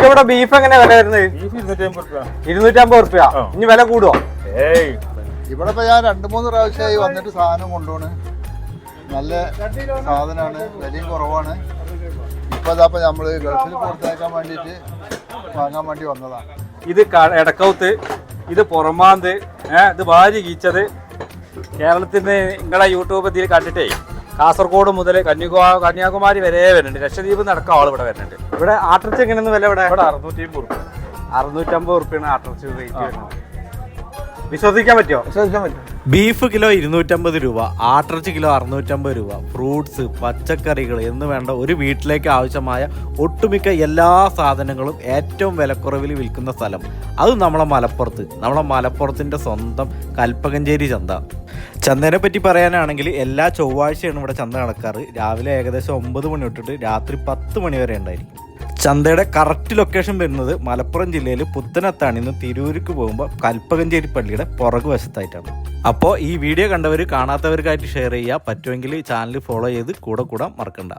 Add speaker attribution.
Speaker 1: ഇവിടെ ബീഫ് എങ്ങനെ വില വരുന്നത്? 250 റുപ്യ. ഇനി വില കൂടുവോ?
Speaker 2: ഇവിടെ ഇപ്പൊ ഞാൻ 2-3 പ്രാവശ്യമായി വന്നിട്ട് സാധനം കൊണ്ടുപോണ്. നല്ല സാധനമാണ്, വിലയും കുറവാണ്. ഇപ്പൊ ഇതാ നമ്മള് ഗൾഫിൽ പുറത്തേക്കാൻ വേണ്ടിട്ട് വാങ്ങാൻ വേണ്ടി വന്നതാണ്.
Speaker 1: ഇത് എടക്കൗത്ത്, ഇത് പുറമാന്ത്, ഇത് ഭാര്യ കീച്ചത്. കേരളത്തിന് നിങ്ങളെ യൂട്യൂബ് ഇതിൽ കണ്ടിട്ടേ കാസർഗോഡ് മുതൽ കന്യാകുമാരി വരെ വരുന്നുണ്ട്. ലക്ഷദ്വീപ് നടക്കം ആൾ ഇവിടെ വരുന്നുണ്ട്. ഇവിടെ ആട്ടിറച്ചി എങ്ങനെയൊന്നും വില ഇവിടെ 650 റുപ്യാണ് ആട്ടിറച്ചി റേറ്റ് വരുന്നത്. വിശ്വസിക്കാൻ പറ്റുമോ? വിശ്വസിക്കാൻ പറ്റും.
Speaker 3: ബീഫ് കിലോ 250 രൂപ, ആട്ടിറച്ചി കിലോ 650 രൂപ. ഫ്രൂട്ട്സ്, പച്ചക്കറികൾ എന്ന് വേണ്ട ഒരു വീട്ടിലേക്ക് ആവശ്യമായ ഒട്ടുമിക്ക എല്ലാ സാധനങ്ങളും ഏറ്റവും വിലക്കുറവിൽ വിൽക്കുന്ന സ്ഥലം അത് നമ്മളെ മലപ്പുറത്തിൻ്റെ സ്വന്തം കൽപ്പകഞ്ചേരി ചന്ത. ചന്തേനെ പറ്റി പറയാനാണെങ്കിൽ എല്ലാ ചൊവ്വാഴ്ചയാണ് ഇവിടെ ചന്ത നടക്കാറ്. രാവിലെ ഏകദേശം 9 മണി തൊട്ടിട്ട് രാത്രി 10 മണി വരെ ഉണ്ടായിരിക്കും. ചന്തയുടെ കറക്റ്റ് ലൊക്കേഷൻ വരുന്നത് മലപ്പുറം ജില്ലയിൽ പുത്തനത്താണിൽ നിന്ന് തിരൂർക്ക് പോകുമ്പോൾ കൽപ്പകഞ്ചേരി പള്ളിയുടെ പുറകു വശത്തായിട്ടാണ്. അപ്പോൾ ഈ വീഡിയോ കണ്ടവർ കാണാത്തവർക്കായിട്ട് ഷെയർ ചെയ്യുക. പറ്റുമെങ്കിൽ ചാനൽ ഫോളോ ചെയ്ത് കൂടെ കൂടാൻ മറക്കണ്ട.